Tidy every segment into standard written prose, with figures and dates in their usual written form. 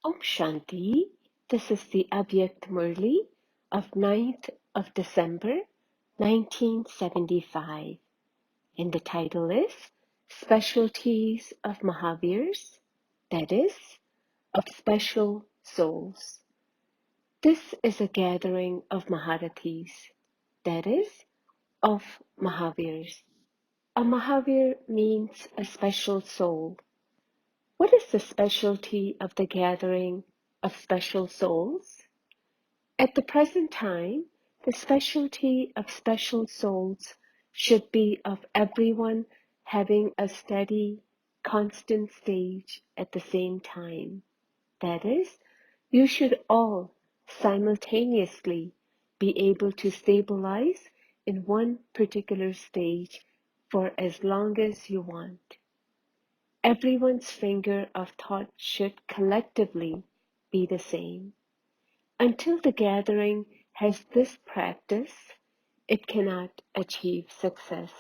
Om Shanti. This is the Avyakt Murli of 9th of December 1975, and the title is Specialities of Mahavirs, that is, of special souls. This is a gathering of Maharathis, that is, of Mahavirs. A Mahavir means a special soul. What is the specialty of the gathering of special souls? At the present time, the specialty of special souls should be of everyone having a steady, constant stage at the same time. That is, you should all simultaneously be able to stabilize in one particular stage for as long as you want. Everyone's finger of thought should collectively be the same. Until the gathering has this practice, it cannot achieve success.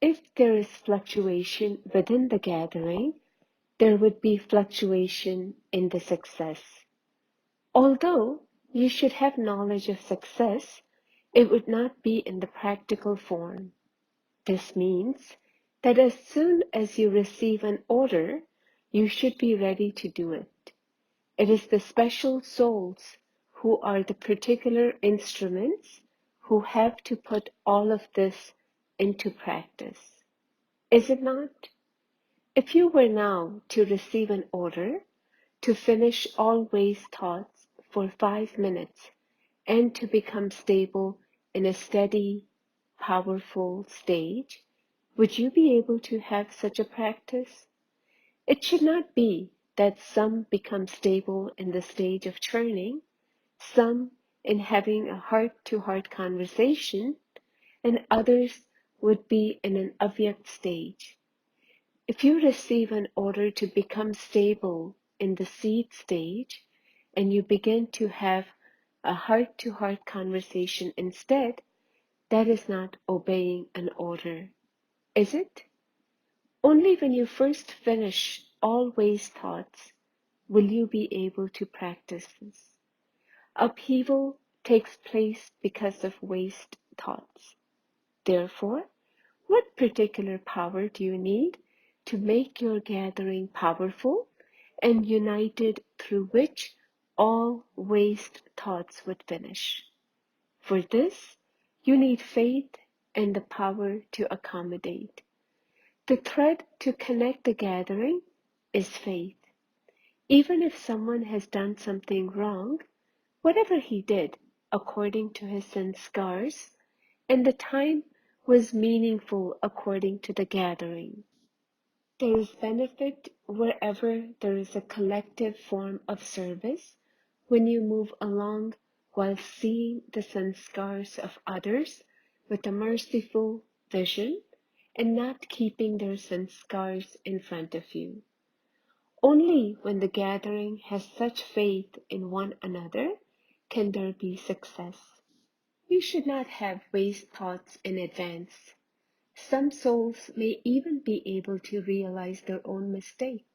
If there is fluctuation within the gathering, there would be fluctuation in the success. Although you should have knowledge of success, it would not be in the practical form. This means that as soon as you receive an order, you should be ready to do it. It is the special souls who are the particular instruments who have to put all of this into practice. Is it not? If you were now to receive an order to finish all waste thoughts for 5 minutes and to become stable in a steady, powerful stage, would you be able to have such a practice? It should not be that some become stable in the stage of churning, some in having a heart-to-heart conversation, and others would be in an avyakt stage. If you receive an order to become stable in the seed stage, and you begin to have a heart-to-heart conversation instead, that is not obeying an order, is it? Only when you first finish all waste thoughts will you be able to practice this. Upheaval takes place because of waste thoughts. Therefore, what particular power do you need to make your gathering powerful and united through which all waste thoughts would finish? For this, you need faith and the power to accommodate. The thread to connect the gathering is faith. Even if someone has done something wrong, whatever he did according to his sanskars, and the time was meaningful according to the gathering. There is benefit wherever there is a collective form of service when you move along while seeing the sanskars of others with a merciful vision and not keeping their sanskars in front of you. Only when the gathering has such faith in one another can there be success. You should not have waste thoughts in advance. Some souls may even be able to realize their own mistake.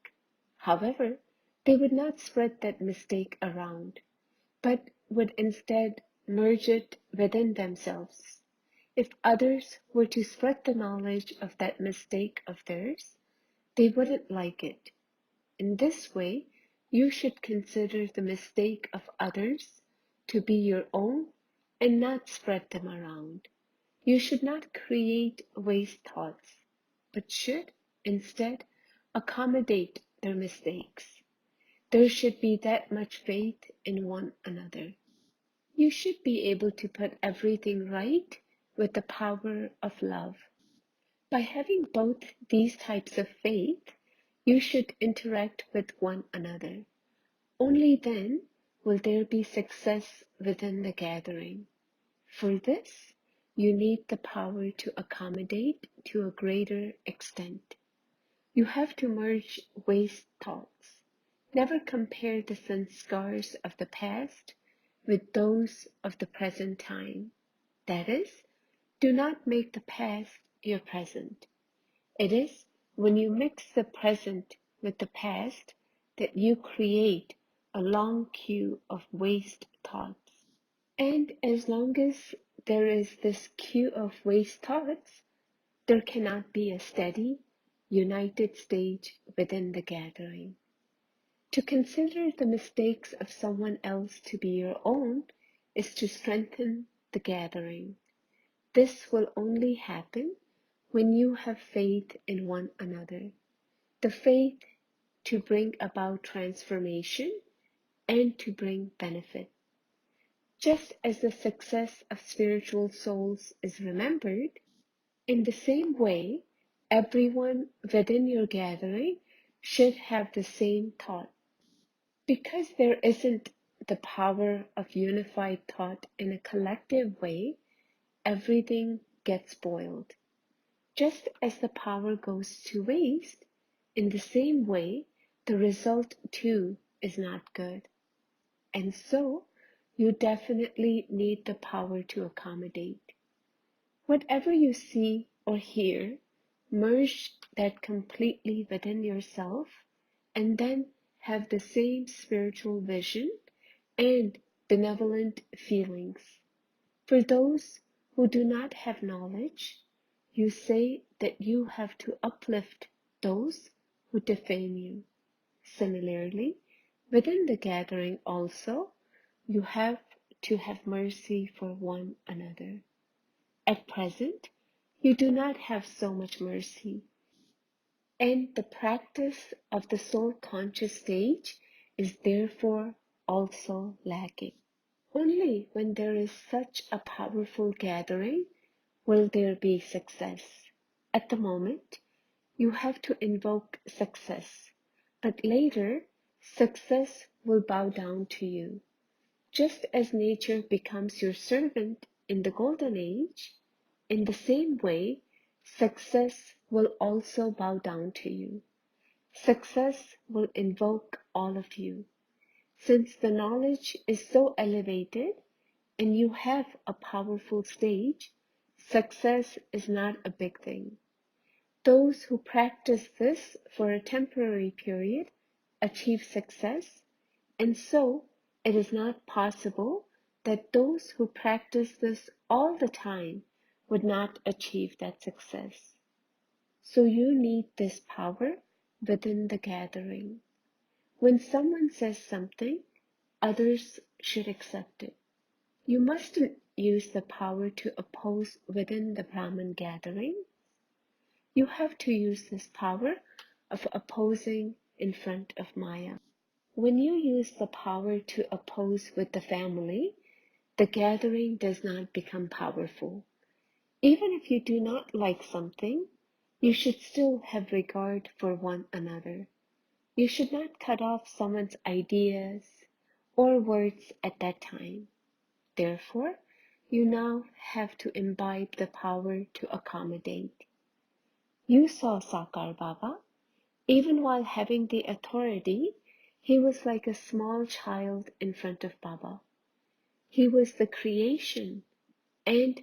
However, they would not spread that mistake around, but would instead merge it within themselves. If others were to spread the knowledge of that mistake of theirs, they wouldn't like it. In this way, you should consider the mistake of others to be your own and not spread them around. You should not create waste thoughts, but should instead accommodate their mistakes. There should be that much faith in one another. You should be able to put everything right with the power of love. By having both these types of faith, you should interact with one another. Only then will there be success within the gathering. For this, you need the power to accommodate to a greater extent. You have to merge waste thoughts. Never compare the sanskars of the past with those of the present time. That is, do not make the past your present. It is when you mix the present with the past that you create a long queue of waste thoughts. And as long as there is this queue of waste thoughts, there cannot be a steady, united stage within the gathering. To consider the mistakes of someone else to be your own is to strengthen the gathering. This will only happen when you have faith in one another, the faith to bring about transformation and to bring benefit. Just as the success of spiritual souls is remembered, in the same way, everyone within your gathering should have the same thought. Because there isn't the power of unified thought in a collective way, everything gets spoiled. Just as the power goes to waste, in the same way, the result too is not good. And so, you definitely need the power to accommodate. Whatever you see or hear, merge that completely within yourself and then have the same spiritual vision and benevolent feelings. For those who do not have knowledge, you say that you have to uplift those who defame you. Similarly, within the gathering also, you have to have mercy for one another. At present, you do not have so much mercy, and the practice of the soul conscious stage is therefore also lacking. Only when there is such a powerful gathering will there be success. At the moment, you have to invoke success, but later, success will bow down to you. Just as nature becomes your servant in the golden age, in the same way, success will also bow down to you. Success will invoke all of you. Since the knowledge is so elevated and you have a powerful stage, success is not a big thing. Those who practice this for a temporary period achieve success, and so it is not possible that those who practice this all the time would not achieve that success. So you need this power within the gathering. When someone says something, others should accept it. You mustn't use the power to oppose within the Brahman gathering. You have to use this power of opposing in front of Maya. When you use the power to oppose with the family, the gathering does not become powerful. Even if you do not like something, you should still have regard for one another. You should not cut off someone's ideas or words at that time. Therefore, you now have to imbibe the power to accommodate. You saw Sakar Baba. Even while having the authority, he was like a small child in front of Baba. He was the creation, and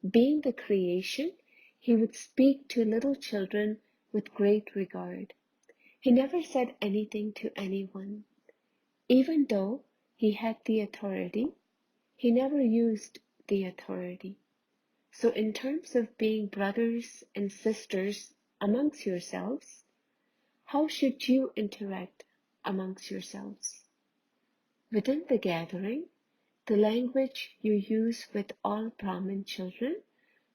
being the creation, he would speak to little children with great regard. He never said anything to anyone. Even though he had the authority, he never used the authority. So in terms of being brothers and sisters amongst yourselves, how should you interact amongst yourselves? Within the gathering, the language you use with all Brahmin children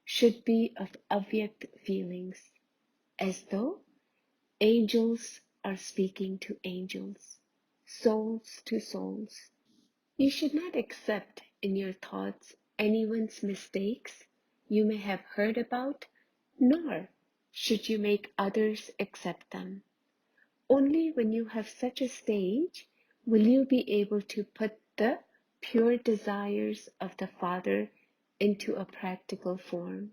should be of Avyakt feelings, as though angels are speaking to angels, souls to souls. You should not accept in your thoughts anyone's mistakes you may have heard about, nor should you make others accept them. Only when you have such a stage will you be able to put the pure desires of the Father into a practical form.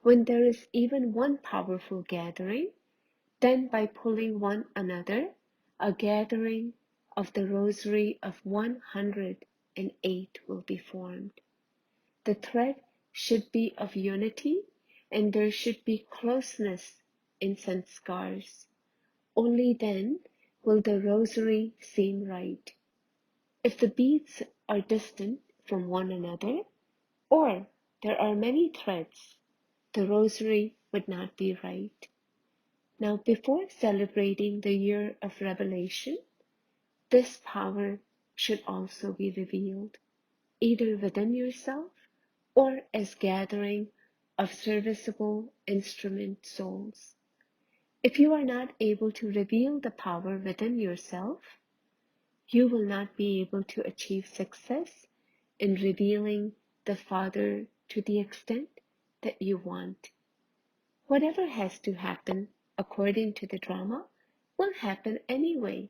When there is even one powerful gathering, then by pulling one another, a gathering of the rosary of 108 will be formed. The thread should be of unity, and there should be closeness in sanskars. Only then will the rosary seem right. If the beads are distant from one another, or there are many threads, the rosary would not be right. Now, before celebrating the year of revelation, this power should also be revealed, either within yourself or as gathering of serviceable instrument souls. If you are not able to reveal the power within yourself, you will not be able to achieve success in revealing the Father to the extent that you want. Whatever has to happen according to the drama will happen anyway,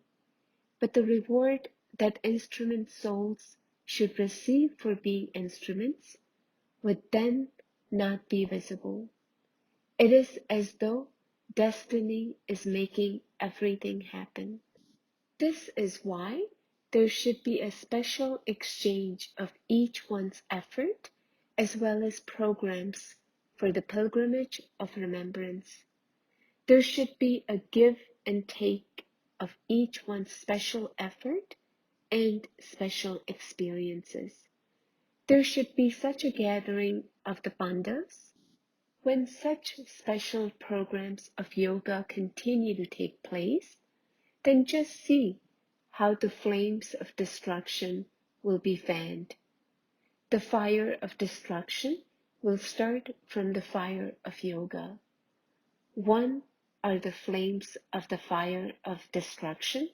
but the reward that instrument souls should receive for being instruments would then not be visible. It is as though destiny is making everything happen. This is why there should be a special exchange of each one's effort as well as programs for the pilgrimage of remembrance. There should be a give and take of each one's special effort and special experiences. There should be such a gathering of the bandhas. When such special programs of yoga continue to take place, then just see how the flames of destruction will be fanned. The fire of destruction will start from the fire of yoga. One are the flames of the fire of destruction,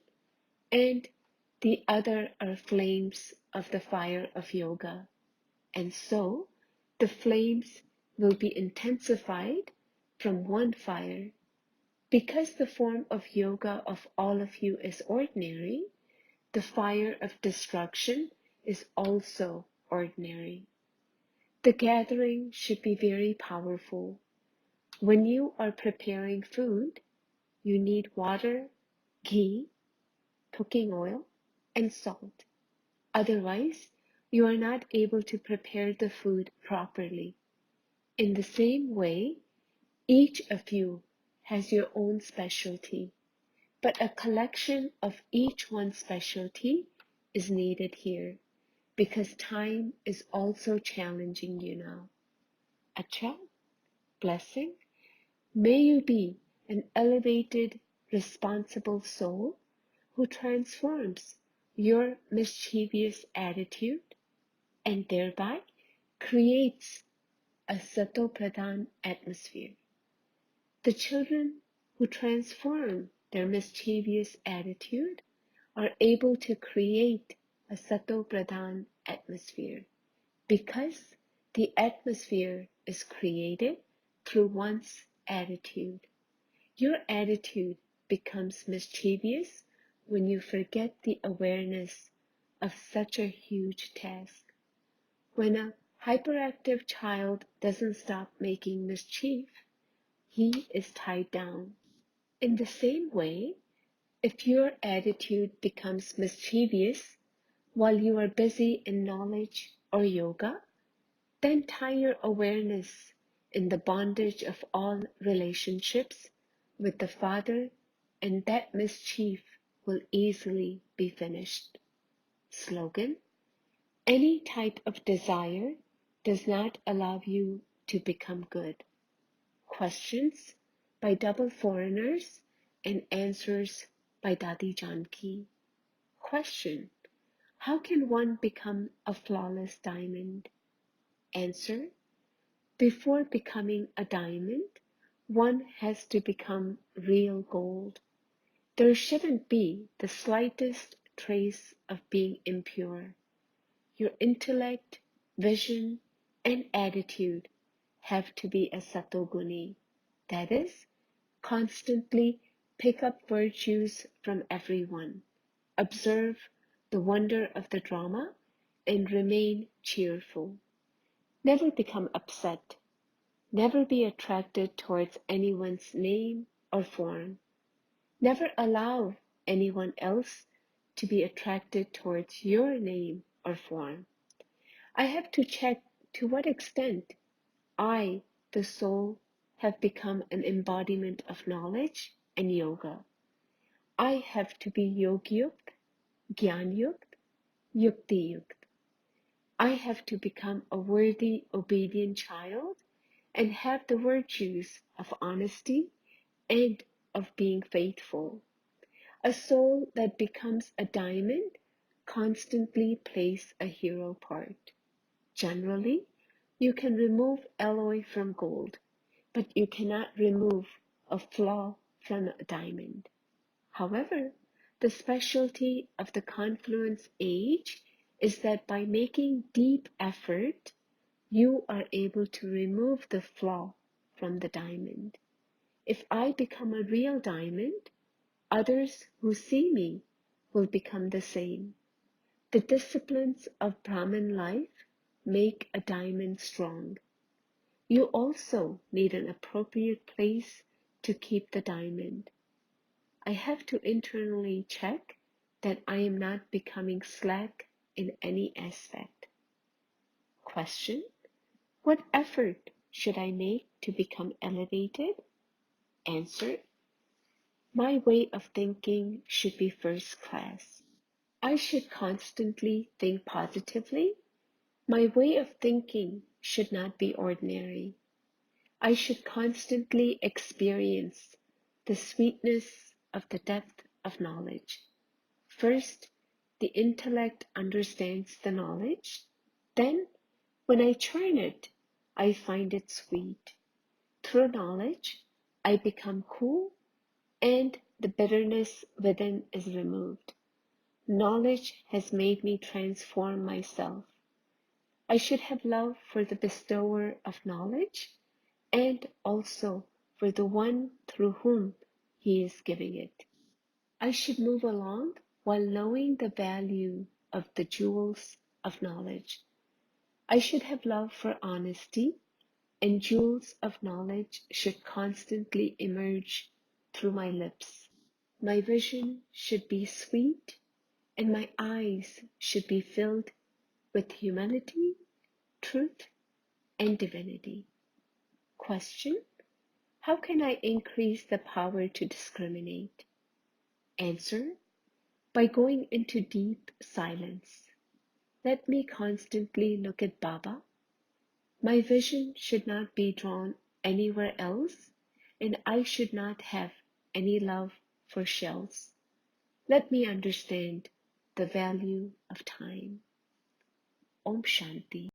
and the other are flames of the fire of yoga. And so the flames will be intensified from one fire. Because the form of yoga of all of you is ordinary, the fire of destruction is also ordinary. The gathering should be very powerful. When you are preparing food, you need water, ghee, cooking oil, and salt. Otherwise, you are not able to prepare the food properly. In the same way, each of you has your own specialty, but a collection of each one's specialty is needed here, because time is also challenging you now. Acha, blessing. May you be an elevated, responsible soul who transforms your mischievous attitude and thereby creates a Sato-Pradhan atmosphere. The children who transform their mischievous attitude are able to create a Sato-Pradhan atmosphere because the atmosphere is created through one's attitude. Your attitude becomes mischievous when you forget the awareness of such a huge task. When a hyperactive child doesn't stop making mischief, he is tied down. In the same way, if your attitude becomes mischievous while you are busy in knowledge or yoga, then tie your awareness in the bondage of all relationships with the Father, and that mischief will easily be finished. Slogan: any type of desire does not allow you to become good. Questions by double foreigners and answers by Dadi Janki. Question: how can one become a flawless diamond? Answer: before becoming a diamond, one has to become real gold. There shouldn't be the slightest trace of being impure. Your intellect, vision, and attitude have to be a satoguni. That is, constantly pick up virtues from everyone, observe the wonder of the drama, and remain cheerful. Never become upset. Never be attracted towards anyone's name or form. Never allow anyone else to be attracted towards your name or form. I have to check to what extent I, the soul, have become an embodiment of knowledge and yoga. I have to be yogyukt, gyan-yukt, Yukti Yukt. I have to become a worthy, obedient child and have the virtues of honesty and of being faithful. A soul that becomes a diamond constantly plays a hero part. Generally, you can remove alloy from gold, but you cannot remove a flaw from a diamond. However, the specialty of the confluence age is that by making deep effort, you are able to remove the flaw from the diamond. If I become a real diamond, others who see me will become the same. The disciplines of Brahmin life make a diamond strong. You also need an appropriate place to keep the diamond. I have to internally check that I am not becoming slack in any aspect. Question: what effort should I make to become elevated? Answer: my way of thinking should be first class. I should constantly think positively. My way of thinking should not be ordinary. I should constantly experience the sweetness of the depth of knowledge. First, the intellect understands the knowledge. Then, when I churn it, I find it sweet. Through knowledge, I become cool and the bitterness within is removed. Knowledge has made me transform myself. I should have love for the bestower of knowledge and also for the one through whom he is giving it. I should move along while knowing the value of the jewels of knowledge. I should have love for honesty, and jewels of knowledge should constantly emerge through my lips. My vision should be sweet, and my eyes should be filled with humility, truth, and divinity. Question: how can I increase the power to discriminate? Answer: by going into deep silence. Let me constantly look at Baba. My vision should not be drawn anywhere else, and I should not have any love for shells. Let me understand the value of time. Om Shanti.